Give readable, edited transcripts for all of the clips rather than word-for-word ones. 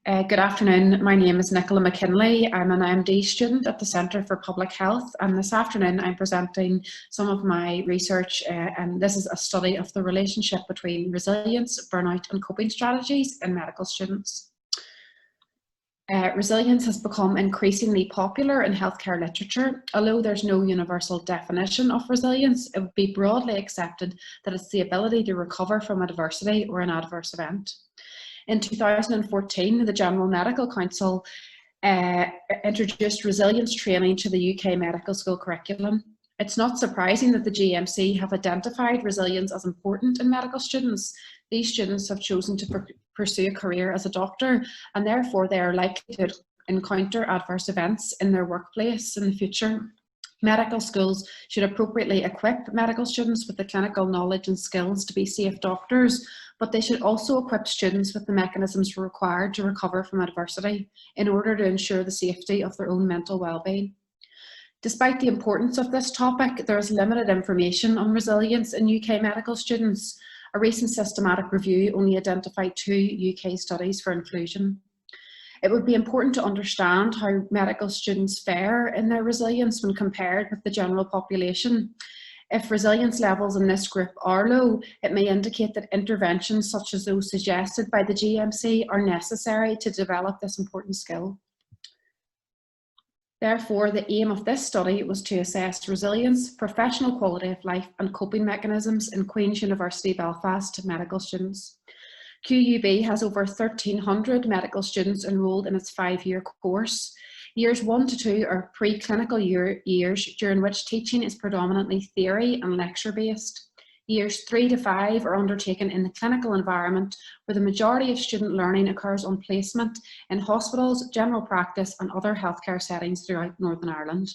Good afternoon, my name is Nicola McKinley. I'm an MD student at the Centre for Public Health, and this afternoon I'm presenting some of my research, and this is a study of the relationship between resilience, burnout and coping strategies in medical students. Resilience has become increasingly popular in healthcare literature. Although there's no universal definition of resilience, it would be broadly accepted that it's the ability to recover from adversity or an adverse event. In 2014, the General Medical Council introduced resilience training to the UK medical school curriculum. It's not surprising that the GMC have identified resilience as important in medical students. These students have chosen to pursue a career as a doctor, and therefore they are likely to encounter adverse events in their workplace in the future. Medical schools should appropriately equip medical students with the clinical knowledge and skills to be safe doctors, but they should also equip students with the mechanisms required to recover from adversity in order to ensure the safety of their own mental well-being. Despite the importance of this topic, there is limited information on resilience in UK medical students. A recent systematic review only identified 2 UK studies for inclusion. It would be important to understand how medical students fare in their resilience when compared with the general population. If resilience levels in this group are low, it may indicate that interventions such as those suggested by the GMC are necessary to develop this important skill. Therefore, the aim of this study was to assess resilience, professional quality of life and coping mechanisms in Queen's University Belfast medical students. QUB has over 1,300 medical students enrolled in its 5-year course. Years 1 to 2 are pre-clinical years during which teaching is predominantly theory and lecture-based. Years 3 to 5 are undertaken in the clinical environment, where the majority of student learning occurs on placement in hospitals, general practice and other healthcare settings throughout Northern Ireland.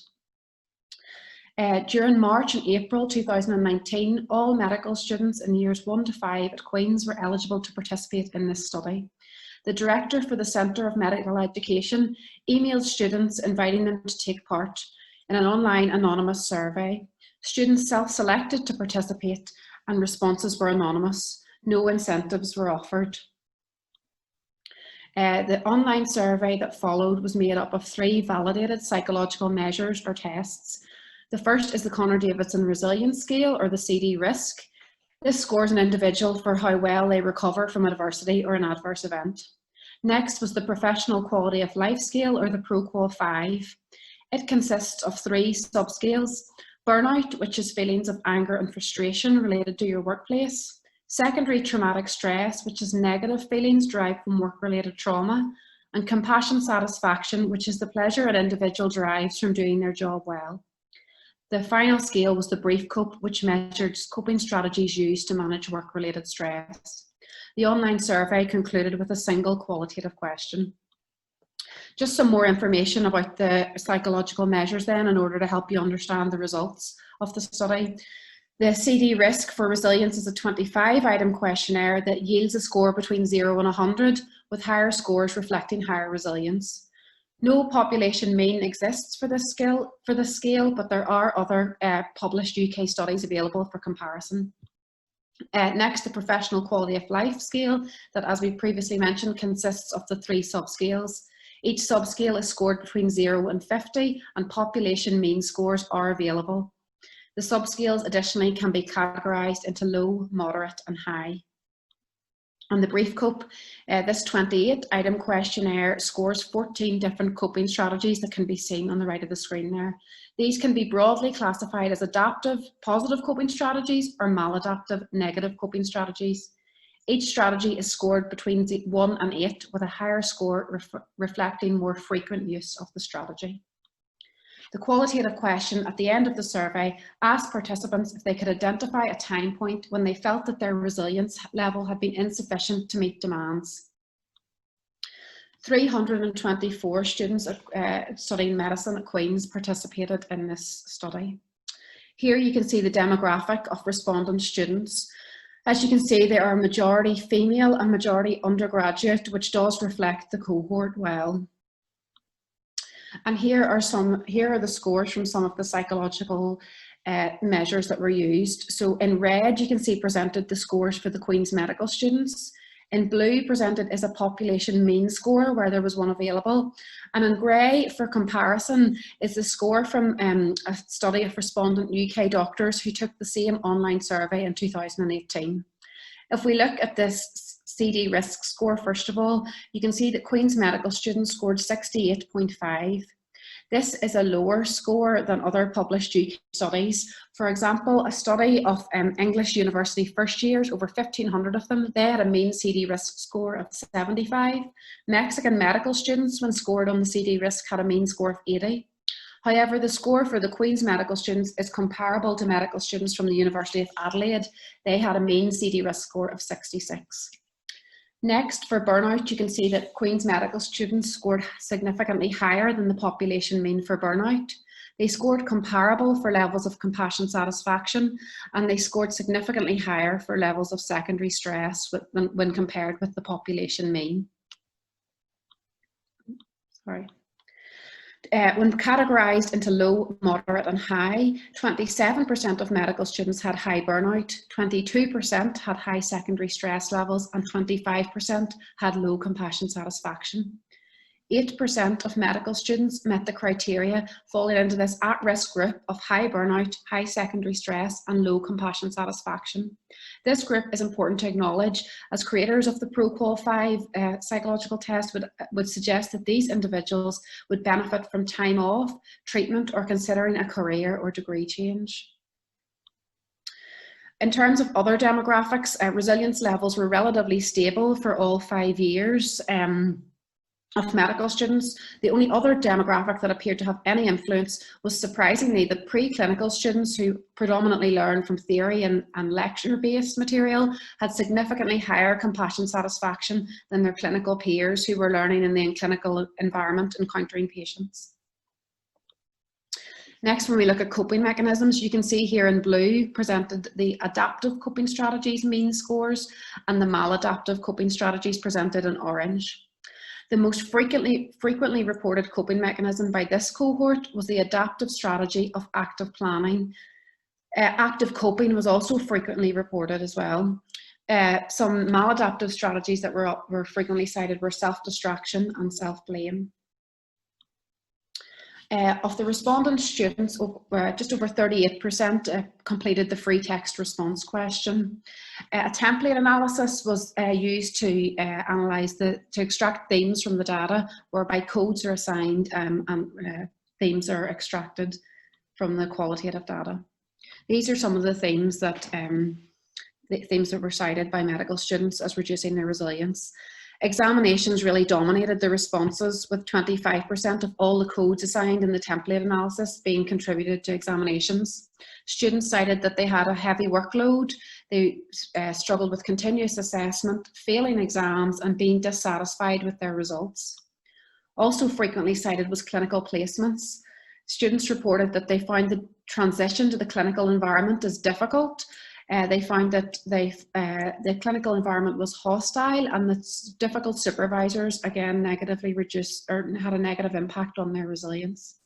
During March and April 2019, all medical students in years 1 to 5 at Queen's were eligible to participate in this study. The director for the Centre of Medical Education emailed students inviting them to take part in an online anonymous survey. Students self-selected to participate and responses were anonymous. No incentives were offered. The online survey that followed was made up of 3 validated psychological measures or tests. The first is the Connor-Davidson Resilience Scale, or the CD-RISC. This scores an individual for how well they recover from adversity or an adverse event. Next was the Professional Quality of Life Scale, or the ProQual 5. It consists of 3 subscales: burnout, which is feelings of anger and frustration related to your workplace; secondary traumatic stress, which is negative feelings derived from work-related trauma; and compassion satisfaction, which is the pleasure an individual derives from doing their job well. The final scale was the brief cope, which measured coping strategies used to manage work-related stress. The online survey concluded with a single qualitative question. Just some more information about the psychological measures then, in order to help you understand the results of the study. The CD-RISC for resilience is a 25-item questionnaire that yields a score between 0 and 100, with higher scores reflecting higher resilience. No population mean exists for this scale, but there are other published UK studies available for comparison. Next, the Professional Quality of Life Scale, that, as we previously mentioned, consists of the 3 subscales. Each subscale is scored between 0 and 50, and population mean scores are available. The subscales additionally can be categorised into low, moderate and high. On the brief cope, this 28-item questionnaire scores 14 different coping strategies that can be seen on the right of the screen there. These can be broadly classified as adaptive, positive coping strategies, or maladaptive, negative coping strategies. Each strategy is scored between 1 and 8, with a higher score reflecting more frequent use of the strategy. The qualitative question at the end of the survey asked participants if they could identify a time point when they felt that their resilience level had been insufficient to meet demands. 324 students studying medicine at Queen's participated in this study. Here you can see the demographic of respondent students. As you can see, they are majority female and majority undergraduate, which does reflect the cohort well. And here are the scores from some of the psychological measures that were used. So in red, you can see presented the scores for the Queen's medical students. In blue presented is a population mean score where there was one available. And in grey, for comparison, is the score from a study of respondent UK doctors who took the same online survey in 2018. If we look at this CD risk score, first of all, you can see that Queen's Medical students scored 68.5. This is a lower score than other published UK studies. For example, a study of English university first years, over 1,500 of them, they had a mean CD risk score of 75. Mexican medical students, when scored on the CD risk, had a mean score of 80. However, the score for the Queen's Medical students is comparable to medical students from the University of Adelaide. They had a mean CD risk score of 66. Next, for burnout, you can see that Queen's Medical students scored significantly higher than the population mean for burnout. They scored comparable for levels of compassion satisfaction, and they scored significantly higher for levels of secondary stress when compared with the population mean. Sorry. When categorised into low, moderate and high, 27% of medical students had high burnout, 22% had high secondary stress levels, and 25% had low compassion satisfaction. 8% of medical students met the criteria falling into this at-risk group of high burnout, high secondary stress and low compassion satisfaction. This group is important to acknowledge, as creators of the ProQual 5 psychological test would suggest that these individuals would benefit from time off, treatment or considering a career or degree change. In terms of other demographics, resilience levels were relatively stable for all 5 years of medical students. The only other demographic that appeared to have any influence was, surprisingly, the preclinical students, who predominantly learned from theory and lecture-based material, had significantly higher compassion satisfaction than their clinical peers who were learning in the clinical environment, encountering patients. Next, when we look at coping mechanisms, you can see here in blue presented the adaptive coping strategies mean scores and the maladaptive coping strategies presented in orange. The most frequently reported coping mechanism by this cohort was the adaptive strategy of active planning. Active coping was also frequently reported as well. Some maladaptive strategies that were frequently cited were self-distraction and self-blame. Of the respondent students, just over 38% completed the free text response question. A template analysis was used to extract themes from the data, whereby codes are assigned and themes are extracted from the qualitative data. These are some of the themes that were cited by medical students as reducing their resilience. Examinations really dominated the responses, with 25% of all the codes assigned in the template analysis being contributed to examinations. Students cited that they had a heavy workload, they struggled with continuous assessment, failing exams and being dissatisfied with their results. Also frequently cited was clinical placements. Students reported that they found the transition to the clinical environment as difficult. They found that the clinical environment was hostile, and that difficult supervisors again negatively reduced or had a negative impact on their resilience.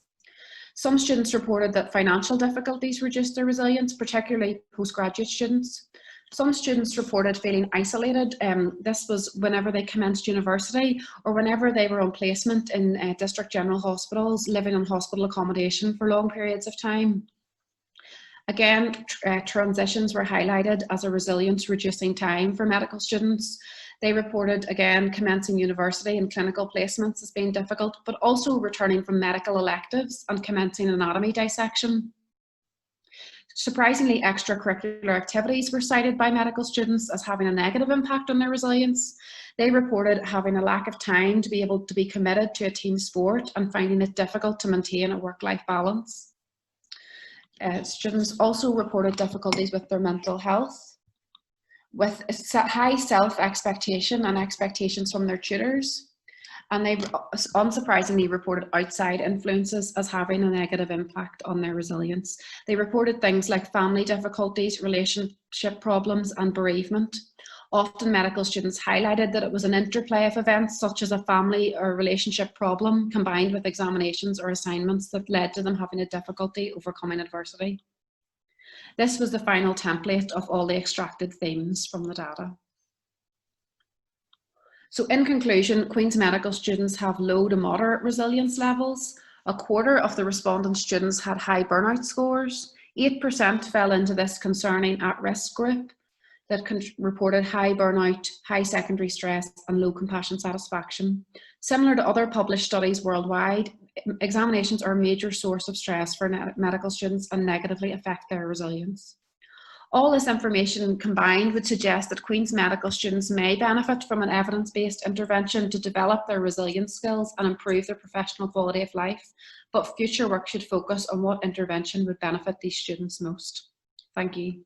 Some students reported that financial difficulties reduced their resilience, particularly postgraduate students. Some students reported feeling isolated. This was whenever they commenced university or whenever they were on placement in district general hospitals, living in hospital accommodation for long periods of time. Again, transitions were highlighted as a resilience reducing time for medical students. They reported, again, commencing university and clinical placements as being difficult, but also returning from medical electives and commencing anatomy dissection. Surprisingly, extracurricular activities were cited by medical students as having a negative impact on their resilience. They reported having a lack of time to be able to be committed to a team sport and finding it difficult to maintain a work-life balance. Students also reported difficulties with their mental health, with high self-expectation and expectations from their tutors, and they unsurprisingly reported outside influences as having a negative impact on their resilience. They reported things like family difficulties, relationship problems and bereavement. Often medical students highlighted that it was an interplay of events such as a family or relationship problem combined with examinations or assignments that led to them having a difficulty overcoming adversity. This was the final template of all the extracted themes from the data. So in conclusion, Queen's Medical students have low to moderate resilience levels. A quarter of the respondent students had high burnout scores. 8% fell into this concerning at-risk group that reported high burnout, high secondary stress, and low compassion satisfaction. Similar to other published studies worldwide, examinations are a major source of stress for medical students and negatively affect their resilience. All this information combined would suggest that Queen's Medical students may benefit from an evidence-based intervention to develop their resilience skills and improve their professional quality of life, but future work should focus on what intervention would benefit these students most. Thank you.